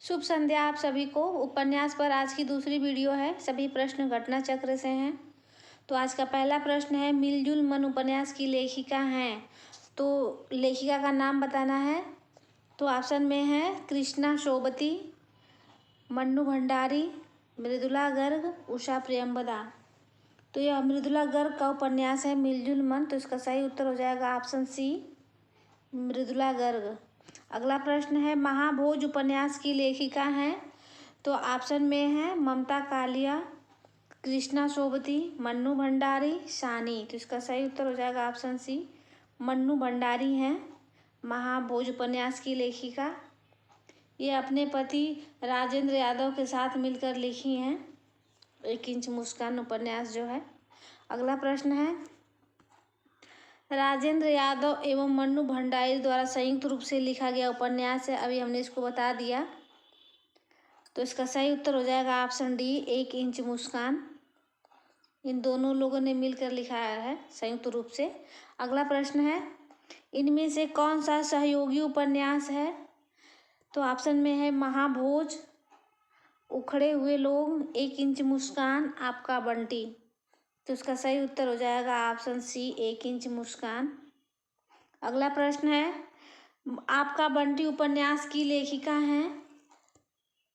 शुभ संध्या आप सभी को। उपन्यास पर आज की दूसरी वीडियो है। सभी प्रश्न घटना चक्र से हैं। तो आज का पहला प्रश्न है, मिलजुल मन उपन्यास की लेखिका हैं, तो लेखिका का नाम बताना है। तो ऑप्शन में है कृष्णा सोबती, मन्नू भंडारी, मृदुला गर्ग, उषा प्रियंवदा। तो यह मृदुला गर्ग का उपन्यास है मिलजुल मन। तो इसका सही उत्तर हो जाएगा ऑप्शन सी, मृदुला गर्ग। अगला प्रश्न है, महाभोज उपन्यास की लेखिका हैं, तो ऑप्शन में है ममता कालिया, कृष्णा सोबती, मन्नू भंडारी, सानी। तो इसका सही उत्तर हो जाएगा ऑप्शन सी, मन्नू भंडारी हैं महाभोज उपन्यास की लेखिका। ये अपने पति राजेंद्र यादव के साथ मिलकर लिखी हैं 1 इंच मुस्कान उपन्यास जो है। अगला प्रश्न है, राजेंद्र यादव एवं मन्नू भंडारी द्वारा संयुक्त रूप से लिखा गया उपन्यास है। अभी हमने इसको बता दिया। तो इसका सही उत्तर हो जाएगा ऑप्शन डी, 1 इंच मुस्कान। इन दोनों लोगों ने मिलकर लिखा है संयुक्त रूप से। अगला प्रश्न है, इनमें से कौन सा सहयोगी उपन्यास है? तो ऑप्शन में है महाभोज, उखड़े हुए लोग, 1 इंच मुस्कान, आपका बंटी। तो इसका सही उत्तर हो जाएगा ऑप्शन सी, 1 इंच मुस्कान। अगला प्रश्न है, आपका बंटी उपन्यास की लेखिका हैं,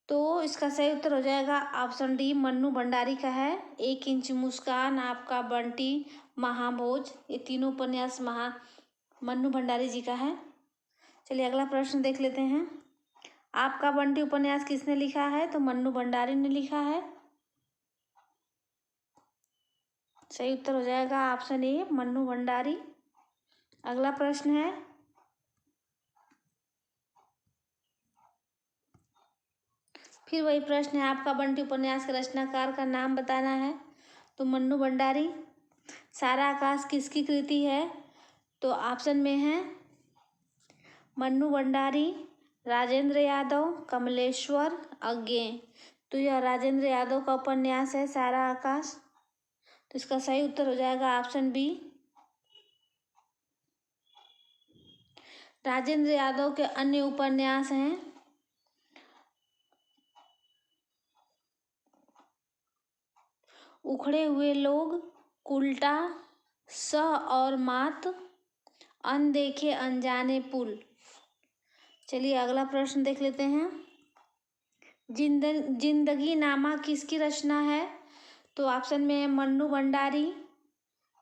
तो इसका सही उत्तर हो जाएगा ऑप्शन डी, मन्नू भंडारी का है। 1 इंच मुस्कान, आपका बंटी, महाभोज, ये तीनों उपन्यास मन्नू भंडारी जी का है। चलिए अगला प्रश्न देख लेते हैं। आपका बंटी उपन्यास किसने लिखा है? तो मन्नू भंडारी ने लिखा है। सही उत्तर हो जाएगा ऑप्शन ए, मन्नू भंडारी। अगला प्रश्न है, फिर वही प्रश्न है, आपका बंटी उपन्यास के रचनाकार का नाम बताना है। तो मन्नू भंडारी। सारा आकाश किसकी कृति है? तो ऑप्शन में है मन्नू भंडारी, राजेंद्र यादव, कमलेश्वर, अज्ञे। तो यह राजेंद्र यादव का उपन्यास है सारा आकाश। तो इसका सही उत्तर हो जाएगा ऑप्शन बी। राजेंद्र यादव के अन्य उपन्यास हैं उखड़े हुए लोग, उल्टा, सह और मात, अनदेखे अनजाने पुल। चलिए अगला प्रश्न देख लेते हैं। जिंदगी नामा किसकी रचना है? तो ऑप्शन में है मन्नू भंडारी,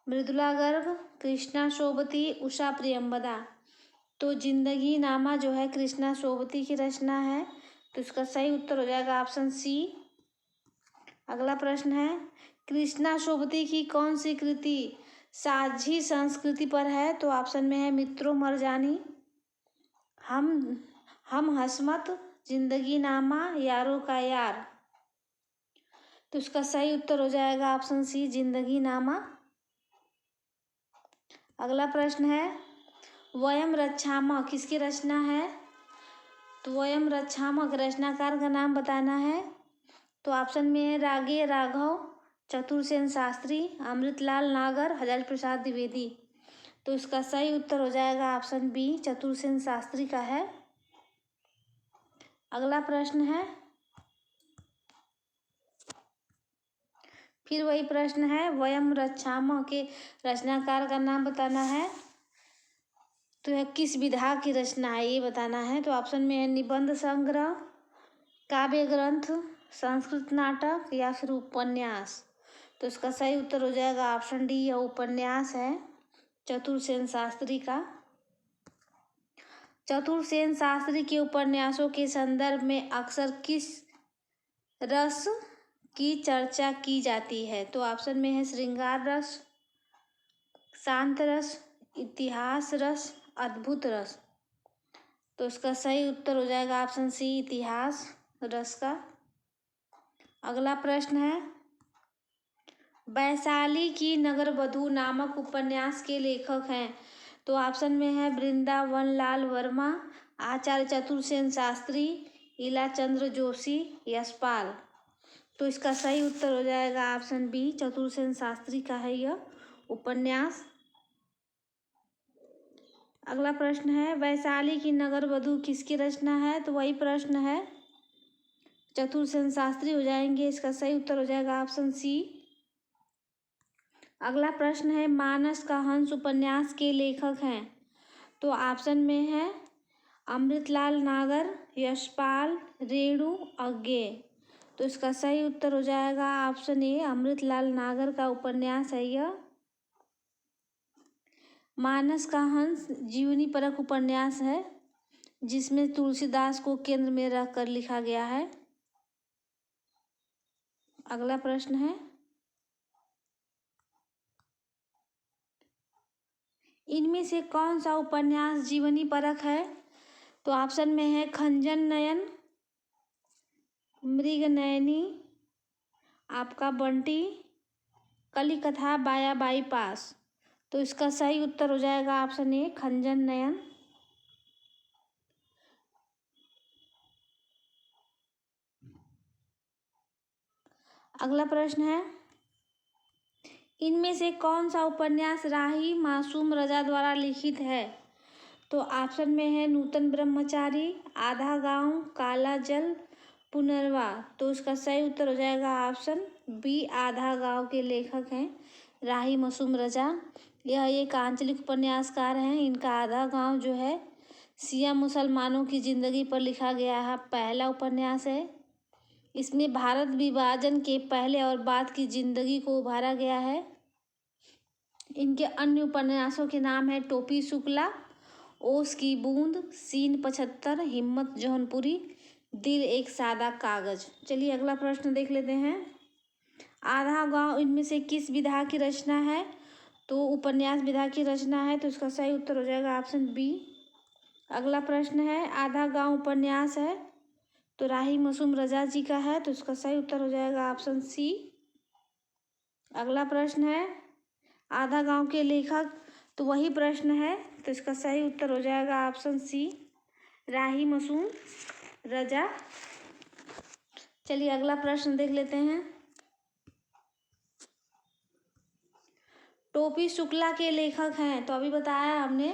मृदुला गर्ग, कृष्णा सोबती, उषा प्रियंवदा। तो जिंदगी नामा जो है कृष्णा सोबती की रचना है। तो इसका सही उत्तर हो जाएगा ऑप्शन सी। अगला प्रश्न है, कृष्णा सोबती की कौन सी कृति साझी संस्कृति पर है? तो ऑप्शन में है मित्रों मरजानी, हम हसमत, जिंदगी नामा, यारों का यार। तो इसका सही उत्तर हो जाएगा ऑप्शन सी, जिंदगी नामा। अगला प्रश्न है, वयम रक्षामः किसकी रचना है? तो वयम रक्षामः रचनाकार का नाम बताना है। तो ऑप्शन में है रागे राघव, चतुरसेन शास्त्री, अमृतलाल नागर, हजारी प्रसाद द्विवेदी। तो इसका सही उत्तर हो जाएगा ऑप्शन बी, चतुरसेन शास्त्री का है। अगला प्रश्न है, फिर वही प्रश्न है, वयम रक्षामः के रचनाकार का नाम बताना है। तो यह किस विधा की रचना है ये बताना है। तो ऑप्शन में है निबंध संग्रह, काव्य ग्रंथ, संस्कृत नाटक या फिर उपन्यास। तो इसका सही उत्तर हो जाएगा ऑप्शन डी, यह उपन्यास है चतुरसेन शास्त्री का। चतुरसेन शास्त्री के उपन्यासों के संदर्भ में अक्सर किस रस की चर्चा की जाती है? तो ऑप्शन में है श्रृंगार रस, शांत रस, इतिहास रस, अद्भुत रस। तो इसका सही उत्तर हो जाएगा ऑप्शन सी, इतिहास रस का। अगला प्रश्न है, वैशाली की नगरवधू नामक उपन्यास के लेखक हैं। तो ऑप्शन में है वृंदावन लाल वर्मा, आचार्य चतुरसेन शास्त्री, इलाचंद्र जोशी, यशपाल। तो इसका सही उत्तर हो जाएगा ऑप्शन बी, चतुरसेन शास्त्री का है यह उपन्यास। अगला प्रश्न है, वैशाली की नगरवधू किसकी रचना है? तो वही प्रश्न है, चतुरसेन शास्त्री हो जाएंगे। इसका सही उत्तर हो जाएगा ऑप्शन सी। अगला प्रश्न है, मानस का हंस उपन्यास के लेखक हैं। तो ऑप्शन में है अमृतलाल नागर, यशपाल, रेणु, अज्ञे। तो इसका सही उत्तर हो जाएगा ऑप्शन ए, अमृतलाल नागर का उपन्यास है यह। मानस का हंस जीवनी परक उपन्यास है, जिसमें तुलसीदास को केंद्र में रखकर लिखा गया है। अगला प्रश्न है, इनमें से कौन सा उपन्यास जीवनी परक है। तो ऑप्शन में है खंजन नयन, मृगनयनी, आपका बंटी, कलिकथा, बाया बाईपास। तो इसका सही उत्तर हो जाएगा ऑप्शन ए, खंजन नयन। अगला प्रश्न है, इनमें से कौन सा उपन्यास राही मासूम रजा द्वारा लिखित है। तो ऑप्शन में है नूतन ब्रह्मचारी, आधा गांव, काला जल, पुनर्वा। तो इसका सही उत्तर हो जाएगा ऑप्शन बी, आधा गांव के लेखक हैं राही मासूम रजा। यह एक आंचलिक उपन्यासकार हैं। इनका आधा गांव जो है शिया मुसलमानों की जिंदगी पर लिखा गया है, पहला उपन्यास है। इसमें भारत विभाजन के पहले और बाद की जिंदगी को उभारा गया है। इनके अन्य उपन्यासों के नाम है टोपी शुक्ला, ओस की बूंद, सीन 75, हिम्मत जौनपुरी, दिल एक सादा कागज। चलिए अगला प्रश्न देख लेते हैं। आधा गांव इनमें से किस विधा की रचना है। तो उपन्यास विधा की रचना है। तो इसका सही उत्तर हो जाएगा ऑप्शन बी। अगला प्रश्न है, आधा गांव उपन्यास है तो राही मासूम रजा जी का है। तो इसका सही उत्तर हो जाएगा ऑप्शन सी। अगला प्रश्न है, आधा गांव के लेखक। तो वही प्रश्न है, तो इसका सही उत्तर हो जाएगा ऑप्शन सी, राही मासूम रजा। चलिए अगला प्रश्न देख लेते हैं। टोपी शुक्ला के लेखक हैं। तो अभी बताया हमने,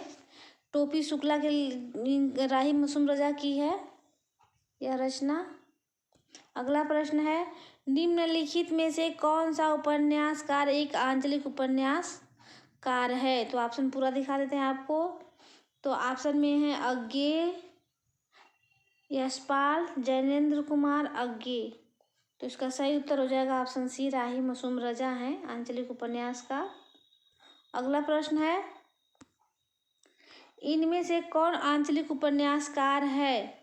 टोपी शुक्ला के राही मासूम रजा की है यह रचना। अगला प्रश्न है, निम्नलिखित में से कौन सा उपन्यासकार एक आंचलिक उपन्यासकार है। तो ऑप्शन पूरा दिखा देते हैं आपको। तो ऑप्शन में है अज्ञे, यशपाल, जैनेन्द्र कुमार, अज्ञे। तो इसका सही उत्तर हो जाएगा ऑप्शन सी, राही मासूम रजा हैं आंचलिक उपन्यासकार। अगला प्रश्न है, इनमें से कौन आंचलिक उपन्यासकार है।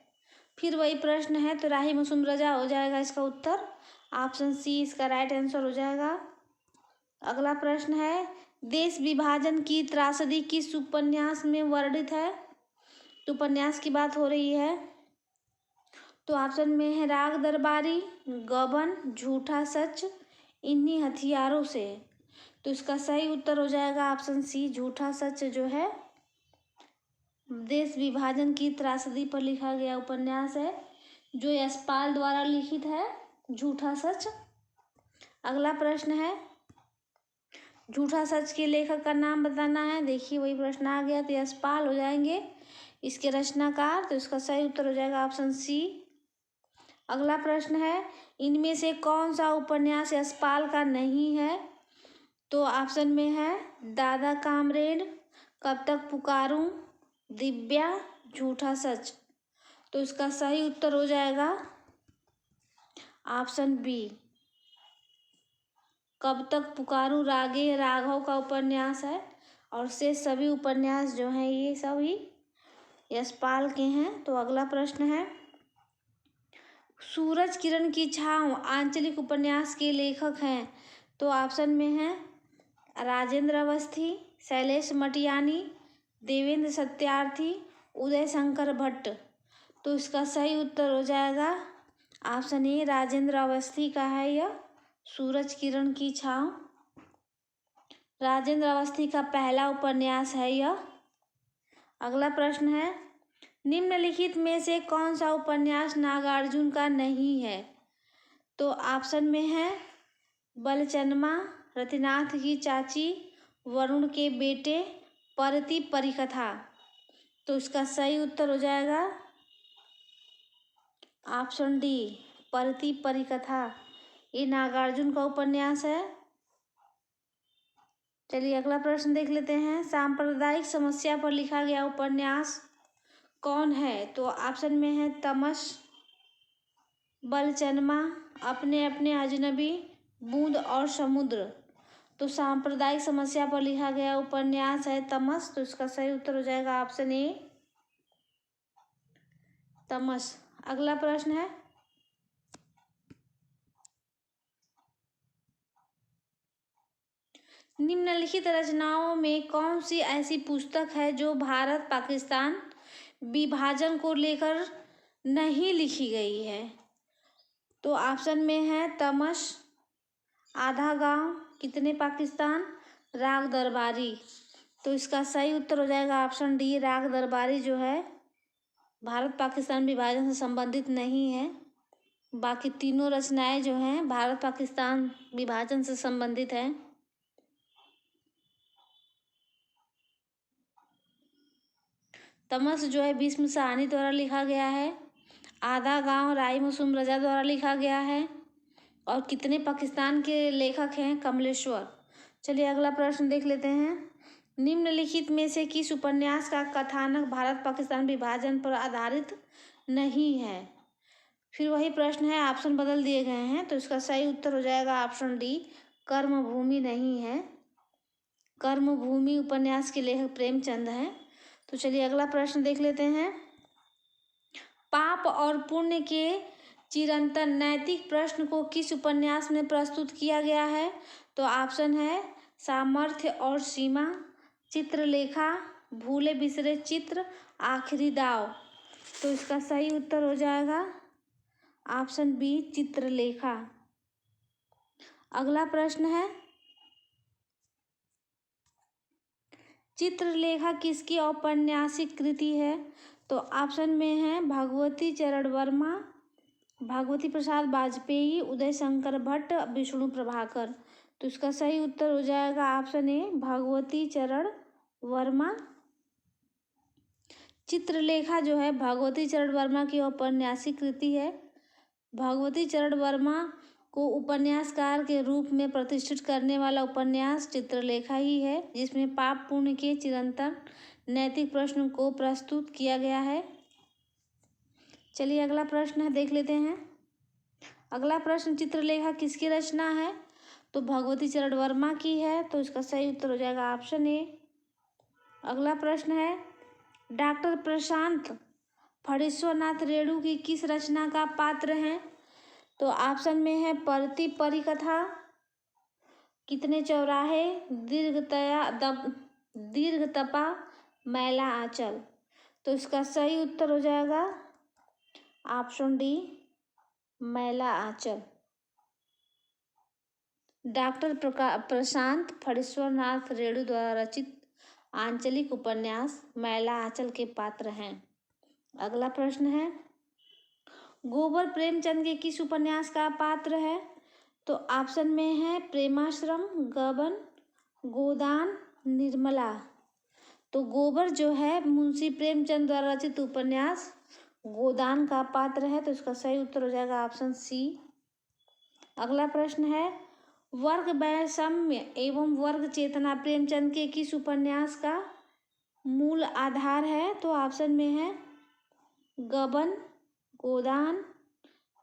फिर वही प्रश्न है, तो राही मासूम रजा हो जाएगा इसका उत्तर। ऑप्शन सी इसका राइट आंसर हो जाएगा। अगला प्रश्न है, देश विभाजन की त्रासदी किस उपन्यास में वर्णित है। तो उपन्यास की बात हो रही है। तो ऑप्शन में है राग दरबारी, गबन, झूठा सच, इन्हीं हथियारों से। तो इसका सही उत्तर हो जाएगा ऑप्शन सी, झूठा सच जो है देश विभाजन की त्रासदी पर लिखा गया उपन्यास है, जो यशपाल द्वारा लिखित है, झूठा सच। अगला प्रश्न है, झूठा सच के लेखक का नाम बताना है। देखिए वही प्रश्न आ गया, तो यशपाल हो जाएंगे इसके रचनाकार। तो इसका सही उत्तर हो जाएगा ऑप्शन सी। अगला प्रश्न है, इनमें से कौन सा उपन्यास यशपाल का नहीं है। तो ऑप्शन में है दादा कामरेड, कब तक पुकारूं, दिव्या, झूठा सच। तो इसका सही उत्तर हो जाएगा ऑप्शन बी, कब तक पुकारूं रागे राघव का उपन्यास है, और से सभी उपन्यास जो हैं ये सभी यशपाल के हैं। तो अगला प्रश्न है, सूरज किरण की छाँव आंचलिक उपन्यास के लेखक हैं। तो ऑप्शन में है राजेंद्र अवस्थी, शैलेश मटियानी, देवेंद्र सत्यार्थी, उदय शंकर भट्ट। तो इसका सही उत्तर हो जाएगा ऑप्शन ए, राजेंद्र अवस्थी का है यह सूरज किरण की छाँव। राजेंद्र अवस्थी का पहला उपन्यास है यह। अगला प्रश्न है, निम्नलिखित में से कौन सा उपन्यास नागार्जुन का नहीं है। तो ऑप्शन में है बलचनमा, रतिनाथ की चाची, वरुण के बेटे, परती परिकथा। तो इसका सही उत्तर हो जाएगा ऑप्शन डी, परती परिकथा, ये नागार्जुन का उपन्यास है। चलिए अगला प्रश्न देख लेते हैं। सांप्रदायिक समस्या पर लिखा गया उपन्यास कौन है? तो ऑप्शन में है तमस, बलचनमा, अपने अपने अजनबी, बूंद और समुद्र। तो सांप्रदायिक समस्या पर लिखा गया उपन्यास है तमस। तो इसका सही उत्तर हो जाएगा ऑप्शन ए, तमस। अगला प्रश्न है, निम्नलिखित रचनाओं में कौन सी ऐसी पुस्तक है जो भारत पाकिस्तान विभाजन को लेकर नहीं लिखी गई है? तो ऑप्शन में है तमस, आधा गांव, कितने पाकिस्तान, राग दरबारी। तो इसका सही उत्तर हो जाएगा ऑप्शन डी, राग दरबारी जो है भारत पाकिस्तान विभाजन से संबंधित नहीं है। बाकी तीनों रचनाएं जो हैं भारत पाकिस्तान विभाजन से संबंधित हैं। तमस जो है भीष्म साहनी द्वारा लिखा गया है। आधा गांव राई मासूम रजा द्वारा लिखा गया है। और कितने पाकिस्तान के लेखक हैं कमलेश्वर। चलिए अगला प्रश्न देख लेते हैं। निम्नलिखित में से किस उपन्यास का कथानक भारत पाकिस्तान विभाजन पर आधारित नहीं है? फिर वही प्रश्न है, ऑप्शन बदल दिए गए हैं। तो इसका सही उत्तर हो जाएगा ऑप्शन डी, कर्मभूमि नहीं है। कर्मभूमि उपन्यास के लेखक प्रेमचंद हैं। तो चलिए अगला प्रश्न देख लेते हैं। पाप और पुण्य के चिरंतन नैतिक प्रश्न को किस उपन्यास में प्रस्तुत किया गया है? तो ऑप्शन है सामर्थ्य और सीमा, चित्रलेखा, भूले बिसरे चित्र, आखिरी दाव। तो इसका सही उत्तर हो जाएगा ऑप्शन बी, चित्रलेखा। अगला प्रश्न है, चित्रलेखा किसकी औपन्यासिक कृति है? तो ऑप्शन में है भगवती चरण वर्मा, भगवती प्रसाद वाजपेयी, उदय शंकर भट्ट, विष्णु प्रभाकर। तो इसका सही उत्तर हो जाएगा ऑप्शन ए, भगवती चरण वर्मा। चित्रलेखा जो है भगवती चरण वर्मा की औपन्यासिक कृति है। भगवती चरण वर्मा को उपन्यासकार के रूप में प्रतिष्ठित करने वाला उपन्यास चित्रलेखा ही है, जिसमें पाप पुण्य के चिरंतन नैतिक प्रश्न को प्रस्तुत किया गया है। चलिए अगला प्रश्न है, देख लेते हैं। अगला प्रश्न, चित्रलेखा किसकी रचना है? तो भगवती चरण वर्मा की है। तो इसका सही उत्तर हो जाएगा ऑप्शन ए। अगला प्रश्न है, डॉक्टर प्रशांत फणीश्वरनाथ रेणु की किस रचना का पात्र हैं? तो ऑप्शन में है परती परिकथा, कितने चौराहे, दीर्घ तपा, मैला आंचल। तो इसका सही उत्तर हो जाएगा ऑप्शन डी, मैला आंचल। डॉक्टर प्रशांत फणीश्वरनाथ रेणु द्वारा रचित आंचलिक उपन्यास मैला आंचल के पात्र हैं। अगला प्रश्न है, गोबर प्रेमचंद के किस उपन्यास का पात्र है? तो ऑप्शन में है प्रेमाश्रम, गबन, गोदान, निर्मला। तो गोबर जो है मुंशी प्रेमचंद द्वारा रचित उपन्यास गोदान का पात्र है। तो इसका सही उत्तर हो जाएगा ऑप्शन सी। अगला प्रश्न है, वर्ग वैषम्य एवं वर्ग चेतना प्रेमचंद के किस उपन्यास का मूल आधार है? तो ऑप्शन में है गबन, गोदान,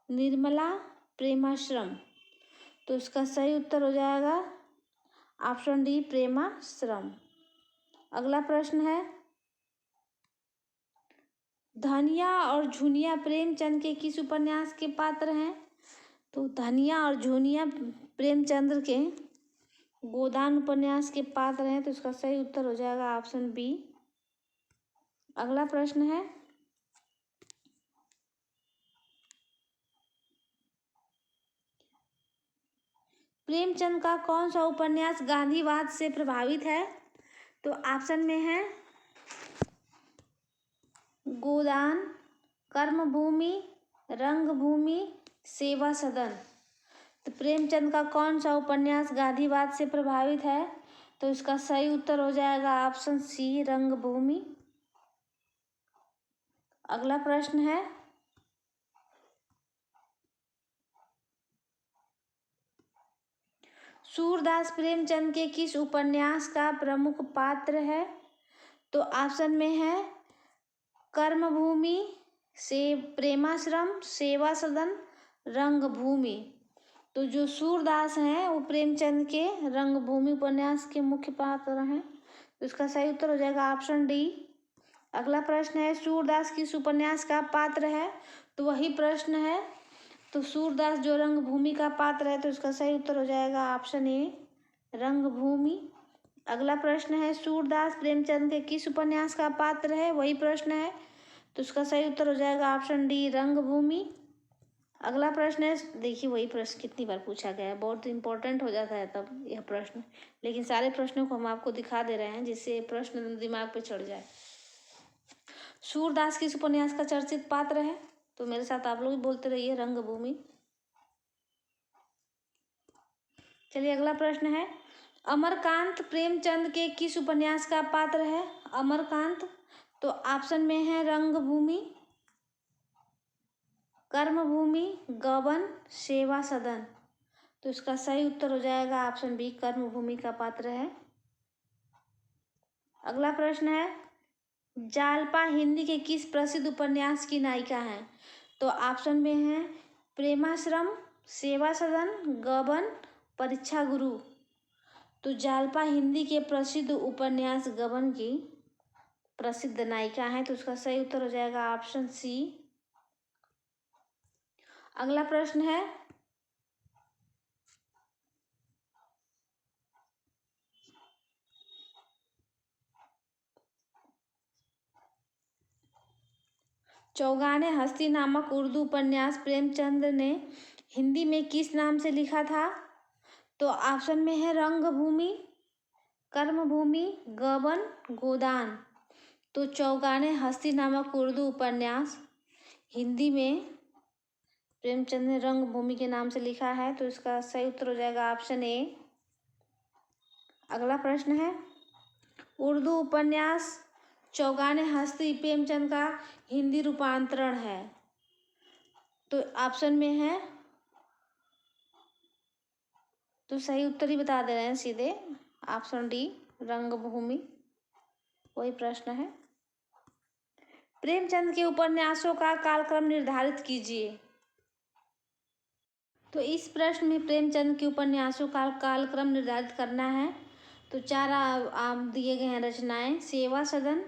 निर्मला, प्रेमाश्रम। तो इसका सही उत्तर हो जाएगा ऑप्शन डी, प्रेमाश्रम। अगला प्रश्न है, धनिया और झुनिया प्रेमचंद के किस उपन्यास के पात्र हैं? तो धनिया और झुनिया प्रेमचंद्र के गोदान उपन्यास के पात्र हैं। तो इसका सही उत्तर हो जाएगा ऑप्शन बी। अगला प्रश्न है, प्रेमचंद का कौन सा उपन्यास गांधीवाद से प्रभावित है? तो ऑप्शन में है गोदान, कर्मभूमि, रंगभूमि, सेवा सदन। तो प्रेमचंद का कौन सा उपन्यास गांधीवाद से प्रभावित है? तो इसका सही उत्तर हो जाएगा ऑप्शन सी, रंगभूमि। अगला प्रश्न है, सूरदास प्रेमचंद के किस उपन्यास का प्रमुख पात्र है? तो ऑप्शन में है कर्मभूमि, से प्रेमाश्रम, सेवा सदन, रंगभूमि। तो जो सूरदास हैं वो प्रेमचंद के रंगभूमि उपन्यास के मुख्य पात्र हैं। तो इसका सही उत्तर हो जाएगा ऑप्शन डी। अगला प्रश्न है, सूरदास किस उपन्यास का पात्र है? तो वही प्रश्न है। तो सूरदास जो रंगभूमि का पात्र है, तो इसका सही उत्तर हो जाएगा ऑप्शन ए, रंगभूमि। अगला प्रश्न है, सूरदास प्रेमचंद के किस उपन्यास का पात्र है? वही प्रश्न है। तो इसका सही उत्तर हो जाएगा ऑप्शन डी, रंगभूमि। अगला प्रश्न है, देखिए वही प्रश्न कितनी बार पूछा गया है, बहुत इंपॉर्टेंट हो जाता है तब यह प्रश्न, लेकिन सारे प्रश्नों को हम आपको दिखा दे रहे हैं जिससे प्रश्न दिमाग पे चढ़ जाए। सूरदास किस उपन्यास का चर्चित पात्र है? तो मेरे साथ आप लोग भी बोलते रहिए, रंगभूमि। चलिए अगला प्रश्न है, अमरकांत प्रेमचंद के किस उपन्यास का पात्र है? अमरकांत, तो ऑप्शन में है रंगभूमि, कर्मभूमि, गबन, सेवा सदन। तो इसका सही उत्तर हो जाएगा ऑप्शन बी, कर्मभूमि का पात्र है। अगला प्रश्न है, जालपा हिंदी के किस प्रसिद्ध उपन्यास की नायिका हैं? तो ऑप्शन में है प्रेमाश्रम, सेवा सदन, गबन, परीक्षा गुरु। तो जालपा हिंदी के प्रसिद्ध उपन्यास गबन की प्रसिद्ध नायिका है। तो उसका सही उत्तर हो जाएगा ऑप्शन सी। अगला प्रश्न है, चौगाने हस्ती नामक उर्दू उपन्यास प्रेमचंद ने हिंदी में किस नाम से लिखा था? तो ऑप्शन में है रंगभूमि, कर्मभूमि, गबन, गोदान। तो चौगाने हस्ती नामक उर्दू उपन्यास हिंदी में प्रेमचंद ने रंगभूमि के नाम से लिखा है। तो इसका सही उत्तर हो जाएगा ऑप्शन ए। अगला प्रश्न है, उर्दू उपन्यास चौगाने हस्ती प्रेमचंद का हिंदी रूपांतरण है। तो ऑप्शन में है, तो सही उत्तर ही बता दे रहे हैं सीधे, ऑप्शन डी, रंगभूमि वही प्रश्न है। प्रेमचंद के उपन्यासों का कालक्रम निर्धारित कीजिए। तो इस प्रश्न में प्रेमचंद के उपन्यासों का कालक्रम निर्धारित करना है। तो चार दिए गए हैं रचनाएं, सेवा सदन,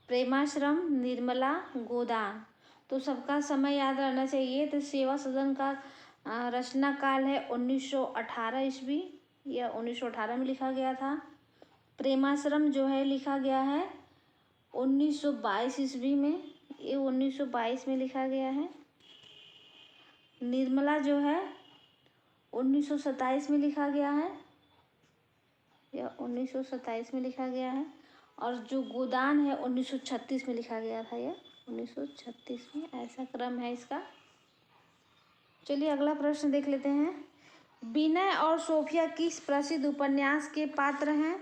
प्रेमाश्रम, निर्मला, गोदान। तो सबका समय याद रहना चाहिए। तो सेवा सदन का रचना काल है 1918 ईस्वी, या 1918 में लिखा गया था। प्रेमाश्रम जो है लिखा गया है 1922 ईस्वी में, ये 1922 में लिखा गया है। निर्मला जो है 1927 में लिखा गया है, या 1927 में लिखा गया है। और जो गोदान है 1936 में लिखा गया था, यह 1936 में, ऐसा क्रम है इसका। चलिए अगला प्रश्न देख लेते हैं, विनय और सोफिया किस प्रसिद्ध उपन्यास के पात्र हैं?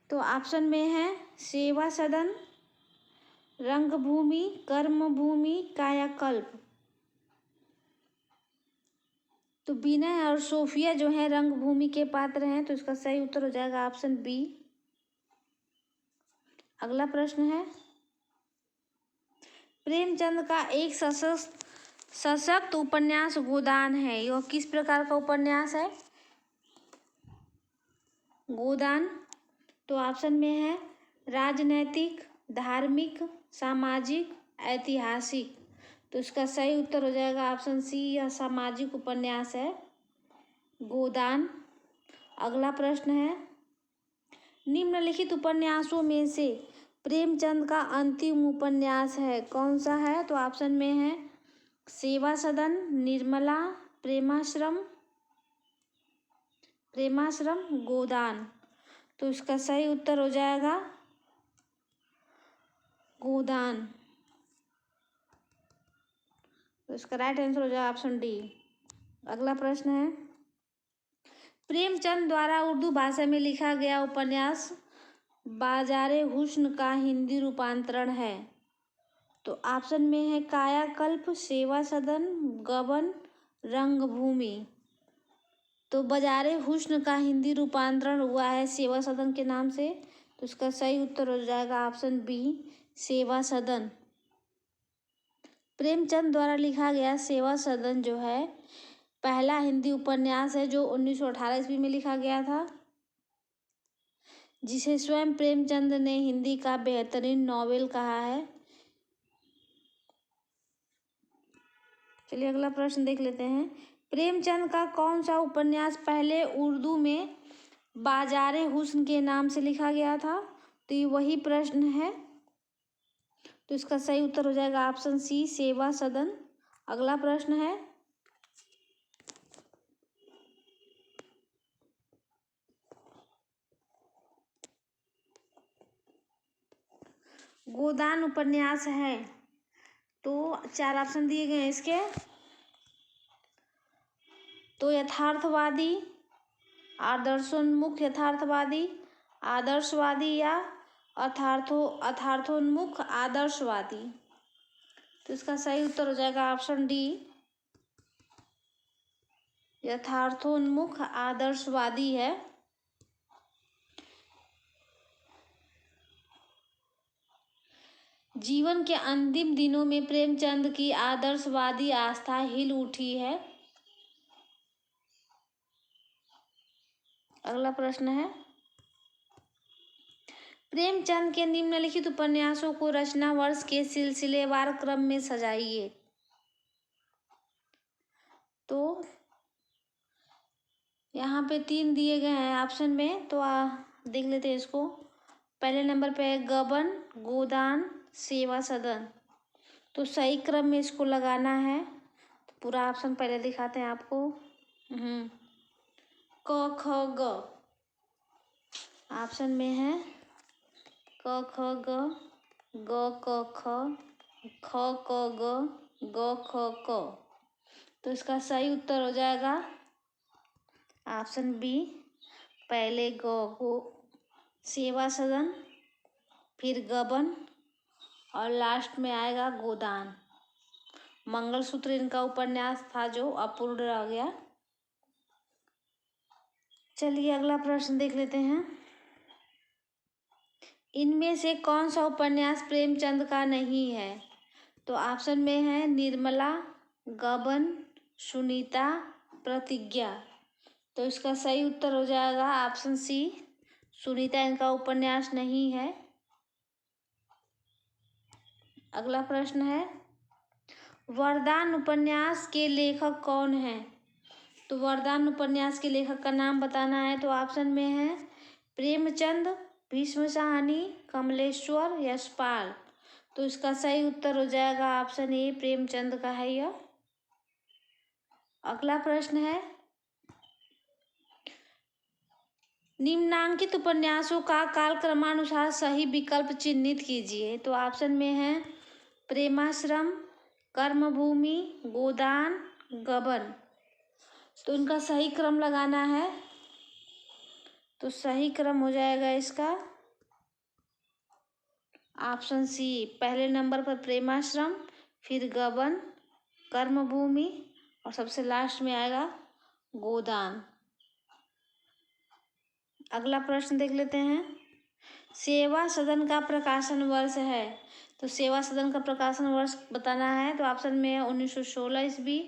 तो ऑप्शन में है सेवा सदन, रंगभूमि, कर्मभूमि, कायाकल्प। तो विनय और सोफिया जो है रंगभूमि के पात्र हैं। तो इसका सही उत्तर हो जाएगा ऑप्शन बी। अगला प्रश्न है, प्रेमचंद का एक सशक्त उपन्यास गोदान है, यह किस प्रकार का उपन्यास है? गोदान, तो ऑप्शन में है राजनैतिक, धार्मिक, सामाजिक, ऐतिहासिक। तो इसका सही उत्तर हो जाएगा ऑप्शन सी, यह सामाजिक उपन्यास है, गोदान। अगला प्रश्न है, निम्नलिखित उपन्यासों में से प्रेमचंद का अंतिम उपन्यास है, कौन सा है? तो ऑप्शन में है सेवा सदन, निर्मला, प्रेमाश्रम, गोदान। तो इसका सही उत्तर हो जाएगा गोदान। तो इसका राइट आंसर हो जाएगा ऑप्शन डी। अगला प्रश्न है, प्रेमचंद द्वारा उर्दू भाषा में लिखा गया उपन्यास बाजारे हुस्न का हिंदी रूपांतरण है। तो ऑप्शन में है कायाकल्प, सेवा सदन, गबन, रंगभूमि। तो बाजारे हुस्न का हिंदी रूपांतरण हुआ है सेवा सदन के नाम से। तो इसका सही उत्तर हो जाएगा ऑप्शन बी, सेवा सदन। प्रेमचंद द्वारा लिखा गया सेवा सदन जो है पहला हिंदी उपन्यास है जो 1918 ईस्वी में लिखा गया था, जिसे स्वयं प्रेमचंद ने हिंदी का बेहतरीन नॉवेल कहा है। चलिए अगला प्रश्न देख लेते हैं। प्रेमचंद का कौन सा उपन्यास पहले उर्दू में बाजारे हुस्न के नाम से लिखा गया था? तो ये वही प्रश्न है। तो इसका सही उत्तर हो जाएगा ऑप्शन सी, सेवा सदन। अगला प्रश्न है, गोदान उपन्यास है। तो 4 ऑप्शन दिए गए हैं इसके। तो यथार्थवादी, आदर्शोन्मुख यथार्थवादी, आदर्शवादी या अर्थार्थोन्मुख आदर्शवादी। तो इसका सही उत्तर हो जाएगा ऑप्शन डी, यथार्थोन्मुख आदर्शवादी है। जीवन के अंतिम दिनों में प्रेमचंद की आदर्शवादी आस्था हिल उठी है। अगला प्रश्न है, प्रेमचंद के निम्नलिखित उपन्यासों को रचना वर्ष के सिलसिलेवार क्रम में सजाइए। तो यहाँ पे 3 दिए गए हैं ऑप्शन में, तो देख लेते हैं इसको। पहले नंबर पे है गबन, गोदान, सेवा सदन। तो सही क्रम में इसको लगाना है। तो पूरा ऑप्शन पहले दिखाते हैं आपको। क ख ग ऑप्शन में है क ख ग क ख, ख क ग ख क। तो इसका सही उत्तर हो जाएगा ऑप्शन बी, पहले गो सेवा सदन, फिर गबन और लास्ट में आएगा गोदान। मंगलसूत्र इनका उपन्यास था जो अपूर्ण रह गया। चलिए अगला प्रश्न देख लेते हैं। इनमें से कौन सा उपन्यास प्रेमचंद का नहीं है? तो ऑप्शन में है निर्मला, गबन, सुनीता, प्रतिज्ञा। तो इसका सही उत्तर हो जाएगा ऑप्शन सी, सुनीता इनका उपन्यास नहीं है। अगला प्रश्न है, वरदान उपन्यास के लेखक कौन है? तो वरदान उपन्यास के लेखक का नाम बताना है। तो ऑप्शन में है प्रेमचंद, भीष्म साहनी, कमलेश्वर, यशपाल। तो इसका सही उत्तर हो जाएगा ऑप्शन ए, प्रेमचंद का है यह। अगला प्रश्न है, निम्नांकित उपन्यासों का कालक्रमानुसार सही विकल्प चिन्हित कीजिए। तो ऑप्शन में है प्रेमाश्रम, कर्मभूमि, गोदान, गबन। तो इनका सही क्रम लगाना है। तो सही क्रम हो जाएगा इसका ऑप्शन सी, पहले नंबर पर प्रेमाश्रम, फिर गबन, कर्मभूमि और सबसे लास्ट में आएगा गोदान। अगला प्रश्न देख लेते हैं। सेवा सदन का प्रकाशन वर्ष है। तो सेवा सदन का प्रकाशन वर्ष बताना है। तो ऑप्शन में है 1916 ईस्वी,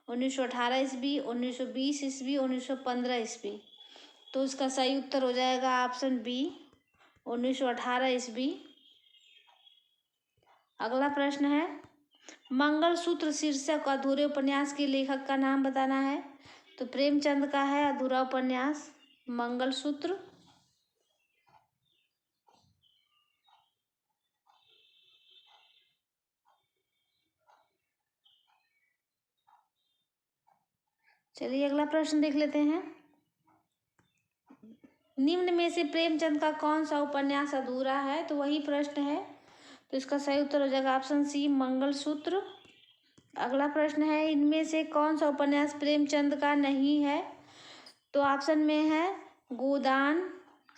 1918 ईस्वी, 1920 ईस्वी, 1915 ईस्वी। तो इसका सही उत्तर हो जाएगा ऑप्शन बी, 1918 ईस्वी। अगला प्रश्न है, मंगलसूत्र शीर्षक अधूरे उपन्यास के लेखक का नाम बताना है। तो प्रेमचंद का है अधूरा उपन्यास मंगलसूत्र। चलिए अगला प्रश्न देख लेते हैं। निम्न में से प्रेमचंद का कौन सा उपन्यास अधूरा है? तो वही प्रश्न है। तो इसका सही उत्तर हो जाएगा ऑप्शन सी, मंगलसूत्र। अगला प्रश्न है, इनमें से कौन सा उपन्यास प्रेमचंद का नहीं है? तो ऑप्शन में है गोदान,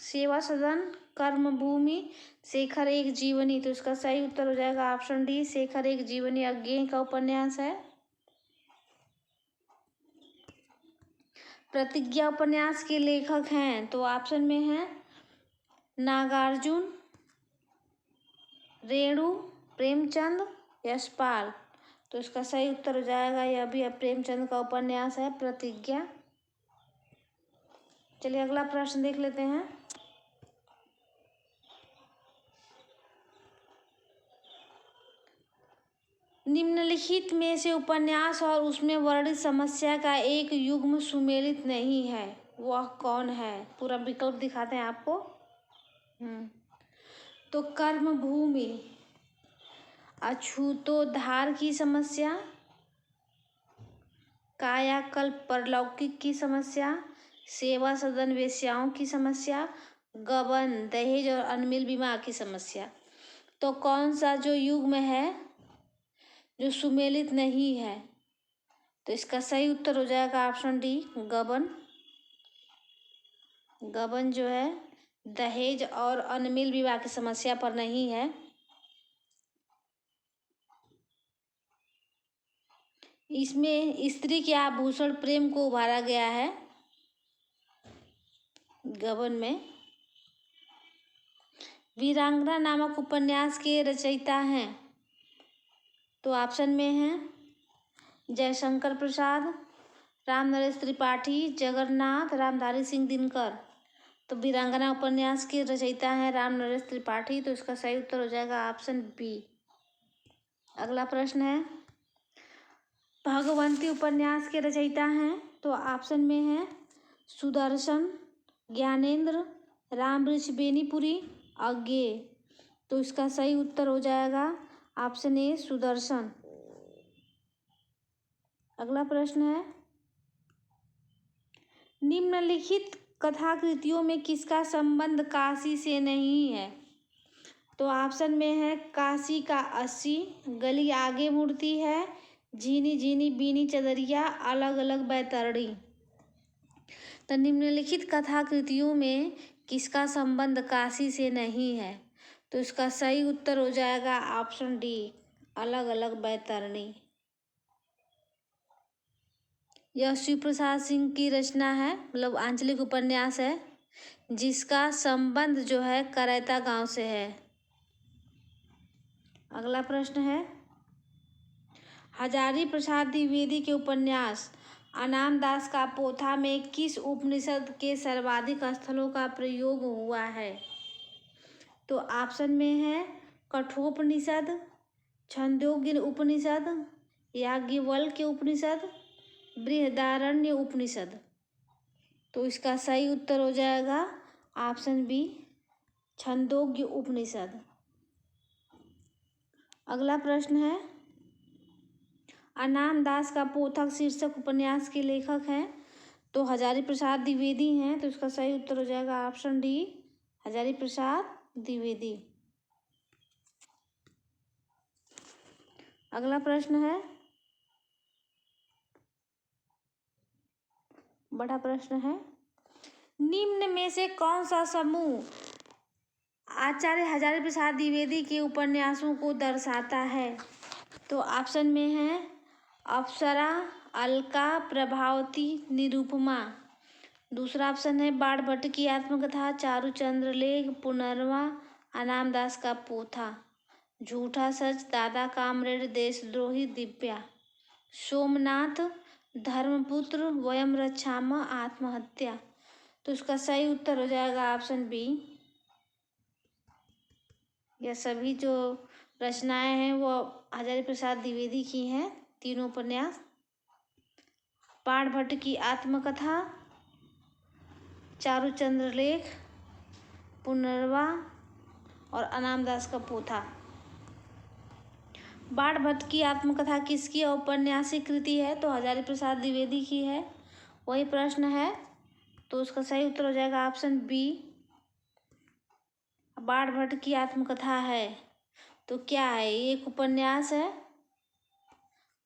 सेवा सदन, कर्मभूमि, शेखर एक जीवनी। तो इसका सही उत्तर हो जाएगा ऑप्शन डी, शेखर एक जीवनी अज्ञेय का उपन्यास है। प्रतिज्ञा उपन्यास के लेखक हैं? तो ऑप्शन में है नागार्जुन, रेणु, प्रेमचंद, यशपाल। तो इसका सही उत्तर हो जाएगा, यह भी प्रेमचंद का उपन्यास है प्रतिज्ञा। चलिए अगला प्रश्न देख लेते हैं। निम्नलिखित में से उपन्यास और उसमें वर्णित समस्या का एक युग्म सुमेलित नहीं है, वह कौन है? पूरा विकल्प दिखाते हैं आपको। तो कर्म भूमि, अछूतोद्धार की समस्या, कायाकल्प परलौकिक की समस्या, सेवा सदन वेश्याओं की समस्या, गबन दहेज और अनमिल विवाह की समस्या। तो कौन सा जो युग्म है जो सुमेलित नहीं है? तो इसका सही उत्तर हो जाएगा ऑप्शन डी, गबन। गबन जो है दहेज और अनमिल विवाह की समस्या पर नहीं है। इसमें स्त्री के आभूषण प्रेम को उभारा गया है गबन में। वीरांगना नामक उपन्यास के रचयिता हैं? तो ऑप्शन में है जयशंकर प्रसाद, रामनरेश त्रिपाठी, जगन्नाथ, रामधारी सिंह दिनकर। तो वीरांगना उपन्यास के रचयिता हैं रामनरेश त्रिपाठी। तो इसका सही उत्तर हो जाएगा ऑप्शन बी। अगला प्रश्न है, भगवंती उपन्यास के रचयिता हैं? तो ऑप्शन में है सुदर्शन, ज्ञानेंद्र, रामवृक्ष बेनीपुरी, अज्ञेय। तो इसका सही उत्तर हो जाएगा ऑप्शन ए, सुदर्शन। अगला प्रश्न है, निम्नलिखित कथाकृतियों में किसका संबंध काशी से नहीं है? तो ऑप्शन में है काशी का 80, गली आगे मुड़ती है, झीनी झीनी बीनी चदरिया, अलग अलग बैतरणी। तो निम्नलिखित कथाकृतियों में किसका संबंध काशी से नहीं है? तो इसका सही उत्तर हो जाएगा ऑप्शन डी, अलग अलग बैतरणी। यह शिव प्रसाद सिंह की रचना है, मतलब आंचलिक उपन्यास है, जिसका संबंध जो है करैता गांव से है। अगला प्रश्न है, हजारी प्रसाद द्विवेदी के उपन्यास अनाम दास का पोथा में किस उपनिषद के सर्वाधिक स्थलों का प्रयोग हुआ है? तो ऑप्शन में है कठोपनिषद, छंदोग्य उपनिषद, याज्ञवल्क्य उपनिषद, बृहदारण्य उपनिषद। तो इसका सही उत्तर हो जाएगा ऑप्शन बी, छंदोग्य उपनिषद। अगला प्रश्न है, अनाम दास का पोथक शीर्षक उपन्यास के लेखक हैं? तो हजारी प्रसाद द्विवेदी हैं। तो इसका सही उत्तर हो जाएगा ऑप्शन डी, हजारी प्रसाद द्विवेदी। अगला प्रश्न है, बड़ा प्रश्न है, निम्न में से कौन सा समूह आचार्य हजारी प्रसाद द्विवेदी के उपन्यासों को दर्शाता है? तो ऑप्शन में है अप्सरा, अलका, प्रभावती, निरुपमा। दूसरा ऑप्शन है बाणभट्ट की आत्मकथा, चारुचंद्र लेख, पुनर्वा, अनाम दास का पोथा, झूठा सच, दादा कामरेड, देशद्रोही, दिव्या, सोमनाथ, धर्मपुत्र, वयम रक्षामः, आत्महत्या। तो इसका सही उत्तर हो जाएगा ऑप्शन बी। यह सभी जो रचनाएं हैं वो हजारी प्रसाद द्विवेदी की हैं, तीनों उपन्यास। बाणभट्ट की आत्मकथा, चारुचंद्र लेख, पुनर्वा और अनाम दास का पोथा। बाणभट्ट की आत्मकथा किसकी औपन्यासिक कृति है? तो हजारी प्रसाद द्विवेदी की है। वही प्रश्न है, तो उसका सही उत्तर हो जाएगा ऑप्शन बी, बाणभट्ट की आत्मकथा है। तो क्या है, ये एक उपन्यास है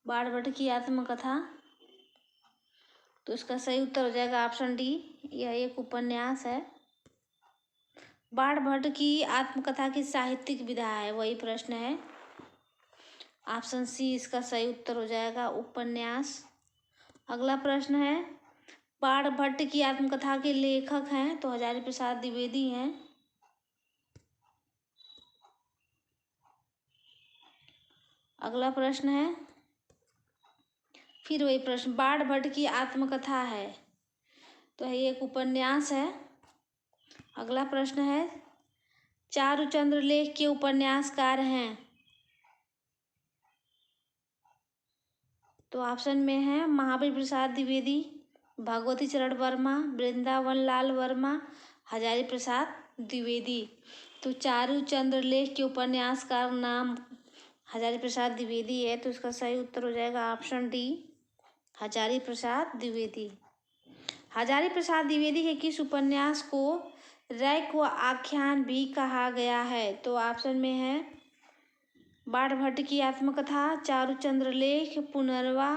बाणभट्ट की आत्मकथा। तो इसका सही उत्तर हो जाएगा ऑप्शन डी, यह एक उपन्यास है। बाणभट्ट की आत्मकथा की साहित्यिक विधा है, वही प्रश्न है। ऑप्शन सी इसका सही उत्तर हो जाएगा, उपन्यास। अगला प्रश्न है, बाणभट्ट की आत्मकथा के लेखक हैं तो हजारी प्रसाद द्विवेदी हैं। अगला प्रश्न है, फिर वही प्रश्न, बाणभट्ट की आत्मकथा है तो ये एक उपन्यास है। अगला प्रश्न है, चारुचंद्र लेख के उपन्यासकार हैं तो ऑप्शन में है महाबली प्रसाद द्विवेदी, भगवती चरण वर्मा, वृंदावन लाल वर्मा, हजारी प्रसाद द्विवेदी। तो चारुचंद्र लेख के उपन्यासकार नाम हजारी प्रसाद द्विवेदी है तो इसका सही उत्तर हो जाएगा ऑप्शन डी, हजारी प्रसाद द्विवेदी। हजारी प्रसाद द्विवेदी के किस उपन्यास को रैक व आख्यान भी कहा गया है तो ऑप्शन में है बाणभट्ट की आत्मकथा, चारुचंद्र लेख, पुनर्वा,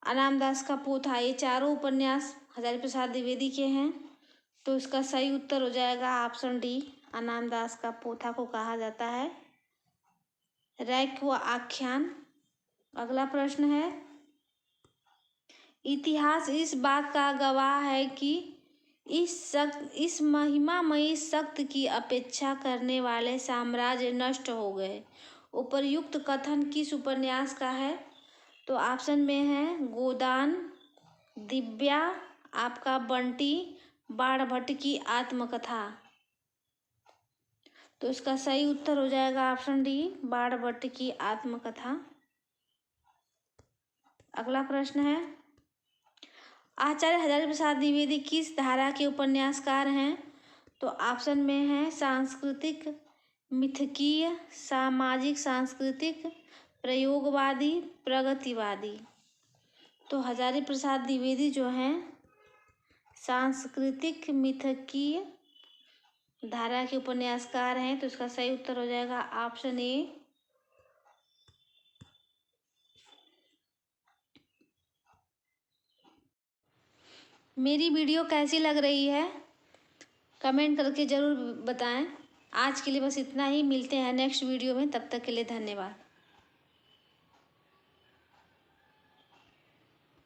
अनामदास का पोथा। ये चारों उपन्यास हजारी प्रसाद द्विवेदी के हैं तो इसका सही उत्तर हो जाएगा ऑप्शन डी, अनामदास का पोथा को कहा जाता है रैक व आख्यान। अगला प्रश्न है, इतिहास इस बात का गवाह है कि इस महिमामयी शक्ति की अपेक्षा करने वाले साम्राज्य नष्ट हो गए। उपर्युक्त कथन किस उपन्यास का है तो ऑप्शन में है गोदान, दिव्या, आपका बंटी, बाणभट्ट की आत्मकथा। तो इसका सही उत्तर हो जाएगा ऑप्शन डी, बाणभट्ट की आत्मकथा। अगला प्रश्न है, आचार्य हजारी प्रसाद द्विवेदी किस धारा के उपन्यासकार हैं तो ऑप्शन में है सांस्कृतिक, मिथकीय, सामाजिक सांस्कृतिक, प्रयोगवादी, प्रगतिवादी। तो हजारी प्रसाद द्विवेदी जो हैं सांस्कृतिक मिथकीय धारा के उपन्यासकार हैं तो इसका सही उत्तर हो जाएगा ऑप्शन ए। मेरी वीडियो कैसी लग रही है कमेंट करके ज़रूर बताएं। आज के लिए बस इतना ही, मिलते हैं नेक्स्ट वीडियो में, तब तक के लिए धन्यवाद।